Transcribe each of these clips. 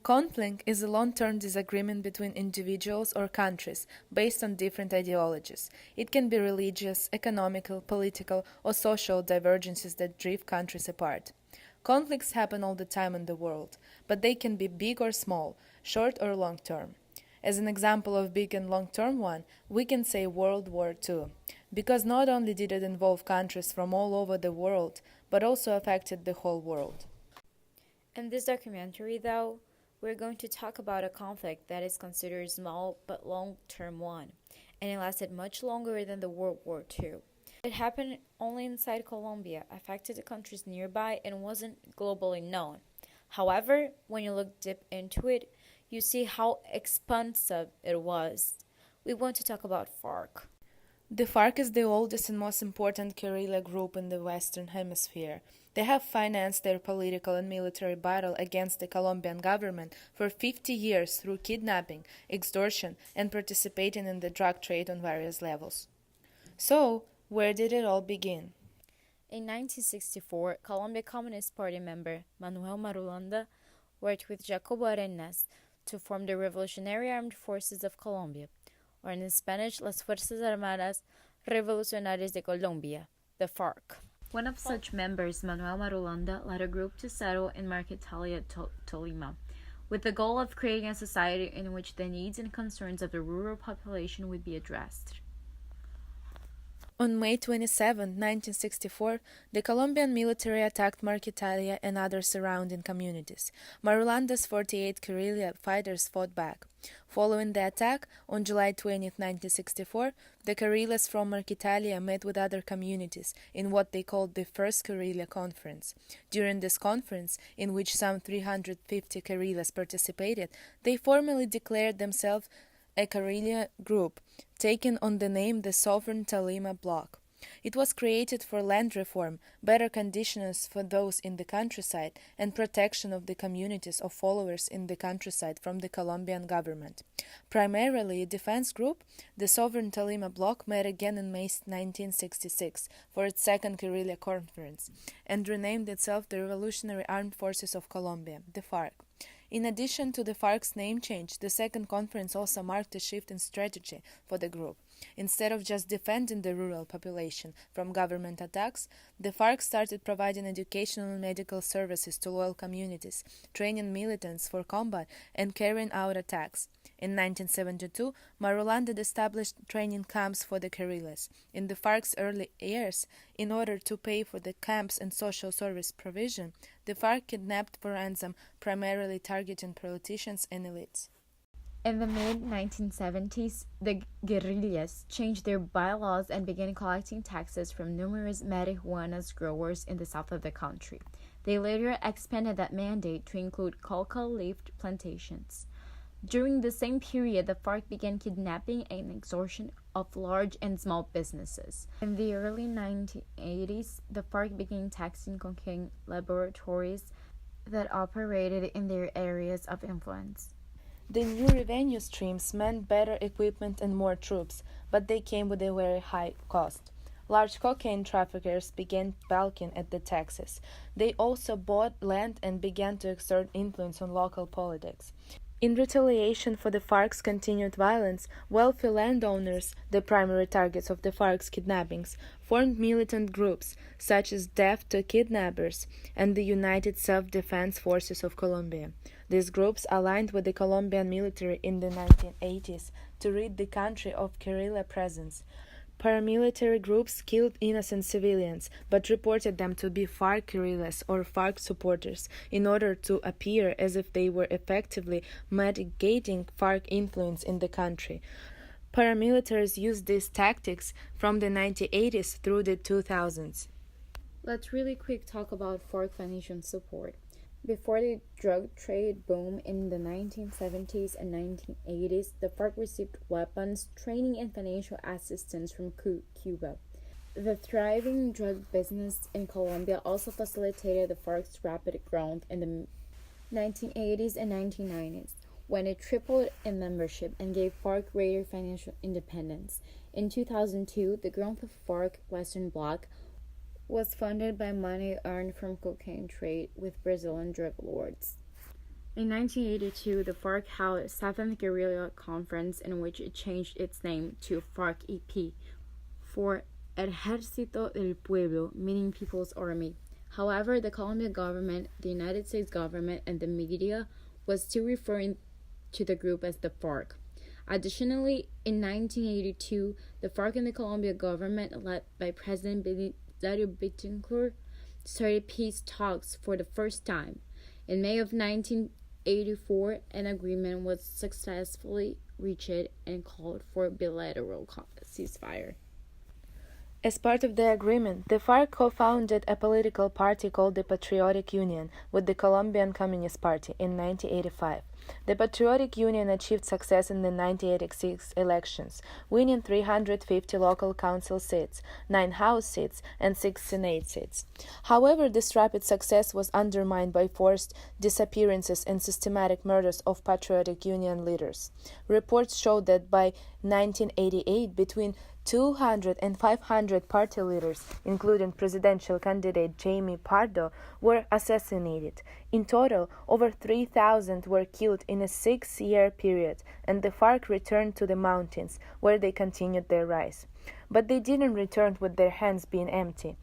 Conflict is a long-term disagreement between individuals or countries based on different ideologies. It can be religious, economical, political, or social divergences that drive countries apart. Conflicts happen all the time in the world, but they can be big or small, short or long-term. As an example of big and long-term one, we can say World War II, because not only did it involve countries from all over the world, but also affected the whole world. In this documentary, though, we're going to talk about a conflict that is considered small but long-term one, and it lasted much longer than the World War II. It happened only inside Colombia, affected the countries nearby, and wasn't globally known. However, when you look deep into it, you see how expansive it was. We want to talk about Farc. The Farc is the oldest and most important guerrilla group in the Western Hemisphere. They have financed their political and military battle against the Colombian government for 50 years through kidnapping, extortion, and participating in the drug trade on various levels. So, where did it all begin? In 1964, Colombia Communist Party member Manuel Marulanda worked with Jacobo Arenas to form the Revolutionary Armed Forces of Colombia, or in Spanish, Las Fuerzas Armadas Revolucionarias de Colombia, the FARC. One of such members, Manuel Marulanda, led a group to settle in Marquetalia, Tolima, with the goal of creating a society in which the needs and concerns of the rural population would be addressed. On May 27, 1964, the Colombian military attacked Marquetalia and other surrounding communities. Marulanda's 48 guerrilla fighters fought back. Following the attack, on July 20, 1964, the guerrillas from Marquetalia met with other communities in what they called the First Guerrilla Conference. During this conference, in which some 350 guerrillas participated, they formally declared themselves a guerrilla group, taking on the name the Sovereign Tolima Bloc. It was created for land reform, better conditions for those in the countryside, and protection of the communities of followers in the countryside from the Colombian government. Primarily a defense group, the Sovereign Tolima Bloc met again in May 1966 for its second guerrilla conference, and renamed itself the Revolutionary Armed Forces of Colombia, the FARC. In addition to the FARC's name change, the second conference also marked a shift in strategy for the group. Instead of just defending the rural population from government attacks, the FARC started providing educational and medical services to loyal communities, training militants for combat, and carrying out attacks. In 1972, Marulanda established training camps for the guerrillas. In the FARC's early years, in order to pay for the camps and social service provision, the FARC kidnapped for ransom, primarily targeting politicians and elites. In the mid-1970s, the guerrillas changed their bylaws and began collecting taxes from numerous marijuana growers in the south of the country. They later expanded that mandate to include coca leaf plantations. During the same period, the FARC began kidnapping and extortion of large and small businesses. In the early 1980s, the FARC began taxing cocaine laboratories that operated in their areas of influence. The new revenue streams meant better equipment and more troops, but they came with a very high cost. Large cocaine traffickers began balking at the taxes. They also bought land and began to exert influence on local politics. In retaliation for the FARC's continued violence, wealthy landowners, the primary targets of the FARC's kidnappings, formed militant groups such as Deaf to Kidnappers and the United Self-Defense Forces of Colombia. These groups aligned with the Colombian military in the 1980s to rid the country of guerrilla presence. Paramilitary groups killed innocent civilians, but reported them to be FARC guerrillas or FARC supporters in order to appear as if they were effectively mitigating FARC influence in the country. Paramilitaries used these tactics from the 1980s through the 2000s. Let's really quick talk about FARC financial support. Before the drug trade boom in the 1970s and 1980s, the FARC received weapons, training, and financial assistance from Cuba. The thriving drug business in Colombia also facilitated the FARC's rapid growth in the 1980s and 1990s, when it tripled in membership and gave FARC greater financial independence. In 2002, the growth of FARC Western Bloc was funded by money earned from cocaine trade with Brazilian drug lords. In 1982, the Farc held a 7th guerrilla conference in which it changed its name to Farc-EP for Ejército del Pueblo, meaning People's Army. However, the Colombian government, the United States government, and the media was still referring to the group as the Farc. Additionally, in 1982, the Farc and the Colombian government, led by President Belisario Bittencourt, started peace talks for the first time. In May of 1984, an agreement was successfully reached and called for a bilateral ceasefire. As part of the agreement, the FARC co-founded a political party called the Patriotic Union with the Colombian Communist Party in 1985. The Patriotic Union achieved success in the 1986 elections, winning 350 local council seats, 9 House seats, and 6 Senate seats. However, this rapid success was undermined by forced disappearances and systematic murders of Patriotic Union leaders. Reports show that by 1988, between 200 and 500 party leaders, including presidential candidate Jaime Pardo, were assassinated. In total, over 3,000 were killed in a 6-year period, and the FARC returned to the mountains, where they continued their rise. But they didn't return with their hands being empty.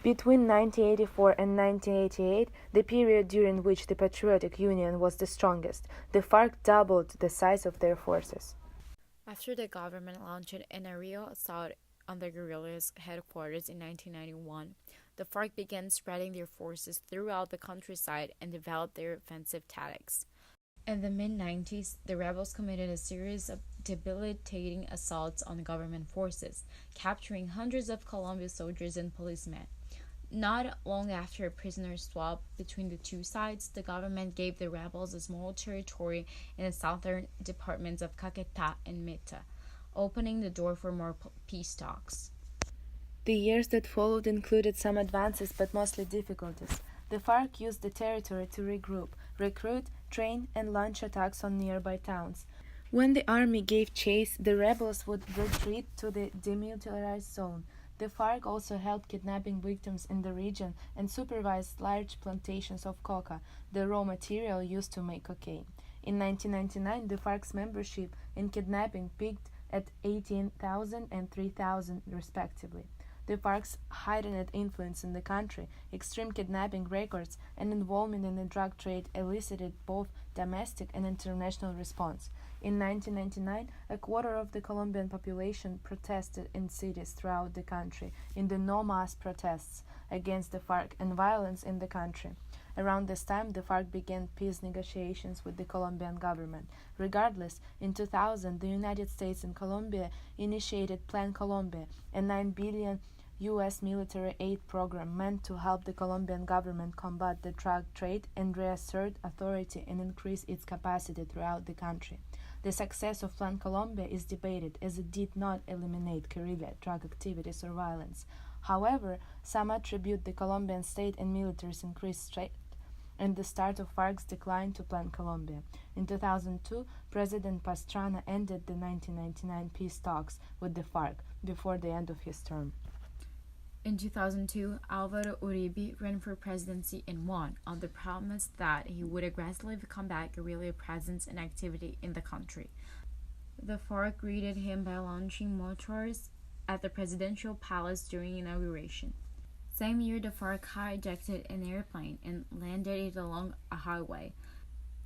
Between 1984 and 1988, the period during which the Patriotic Union was the strongest, the FARC doubled the size of their forces. After the government launched an aerial assault on the guerrillas' headquarters in 1991, the FARC began spreading their forces throughout the countryside and developed their offensive tactics. In the mid-90s, the rebels committed a series of debilitating assaults on government forces, capturing hundreds of Colombian soldiers and policemen. Not long after a prisoner swap between the two sides, the government gave the rebels a small territory in the southern departments of Caquetá and Meta, opening the door for more peace talks. The years that followed included some advances but mostly difficulties. The FARC used the territory to regroup, recruit, train, and launch attacks on nearby towns. When the army gave chase, the rebels would retreat to the demilitarized zone. The FARC also held kidnapping victims in the region and supervised large plantations of coca, the raw material used to make cocaine. In 1999, the FARC's membership in kidnapping peaked at 18,000 and 3,000 respectively. The FARC's heightened influence in the country, extreme kidnapping records, and involvement in the drug trade elicited both domestic and international response. In 1999, a quarter of the Colombian population protested in cities throughout the country in the no mass protests against the FARC and violence in the country. Around this time, the FARC began peace negotiations with the Colombian government. Regardless, in 2000, the United States and Colombia initiated Plan Colombia, a $9 billion U.S. military aid program meant to help the Colombian government combat the drug trade and reassert authority and increase its capacity throughout the country. The success of Plan Colombia is debated, as it did not eliminate guerrilla drug activities or violence. However, some attribute the Colombian state and military's increased threat and the start of FARC's decline to Plan Colombia. In 2002, President Pastrana ended the 1999 peace talks with the FARC before the end of his term. In 2002, Álvaro Uribe ran for presidency and won, on the promise that he would aggressively combat guerrilla presence and activity in the country. The FARC greeted him by launching mortars at the presidential palace during inauguration. Same year, the FARC hijacked an airplane and landed it along a highway,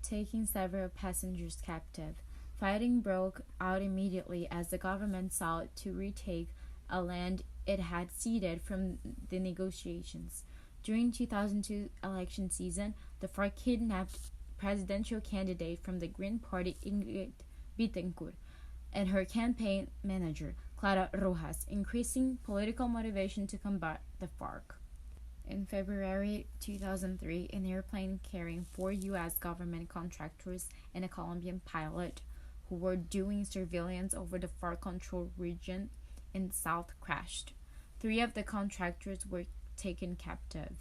taking several passengers captive. Fighting broke out immediately as the government sought to retake a land it had ceded from the negotiations. During 2002 election season, the FARC kidnapped presidential candidate from the Green Party Nhd Bittencourt and her campaign manager, Clara Rojas, increasing political motivation to combat the FARC. In February 2003, an airplane carrying 4 U.S. government contractors and a Colombian pilot who were doing surveillance over the FARC-controlled region in the south crashed. 3 of the contractors were taken captive.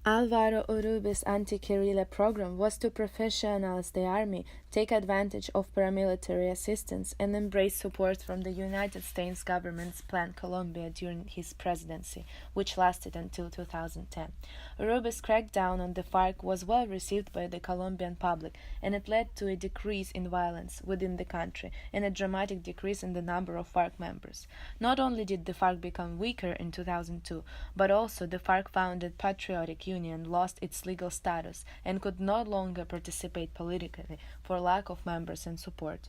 Álvaro Uribe's anti-guerrilla program was to professionalize the army, take advantage of paramilitary assistance, and embrace support from the United States government's Plan Colombia during his presidency, which lasted until 2010. Uribe's crackdown on the Farc was well received by the Colombian public, and it led to a decrease in violence within the country and a dramatic decrease in the number of Farc members. Not only did the Farc become weaker in 2002, but also the Farc-founded Patriotic Union lost its legal status and could no longer participate politically for lack of members and support.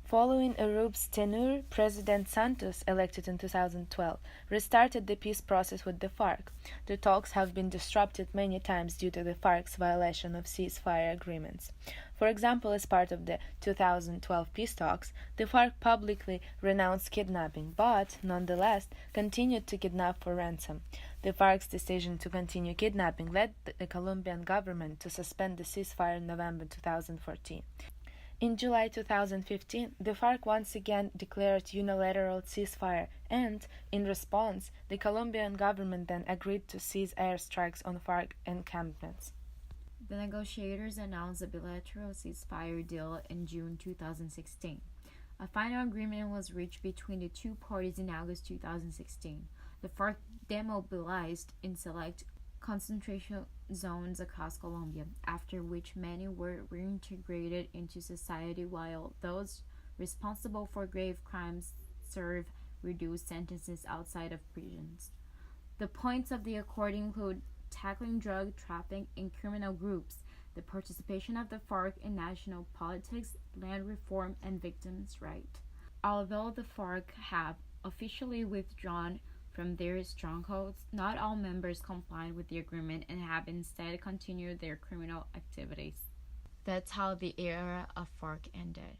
Following Uribe's tenure, President Santos, elected in 2012, restarted the peace process with the Farc. The talks have been disrupted many times due to the Farc's violation of ceasefire agreements. For example, as part of the 2012 peace talks, the Farc publicly renounced kidnapping, but, nonetheless, continued to kidnap for ransom. The Farc's decision to continue kidnapping led the Colombian government to suspend the ceasefire in November 2014. In July 2015, the Farc once again declared unilateral ceasefire, and, in response, the Colombian government then agreed to cease airstrikes on Farc encampments. The negotiators announced a bilateral ceasefire deal in June 2016. A final agreement was reached between the two parties in August 2016. The Farc demobilized in select concentration zones across Colombia, after which many were reintegrated into society while those responsible for grave crimes serve reduced sentences outside of prisons. The points of the accord include tackling drug trafficking in criminal groups, the participation of the Farc in national politics, land reform, and victims' rights. Although the Farc have officially withdrawn from their strongholds, not all members complied with the agreement and have instead continued their criminal activities. That's how the era of Farc ended.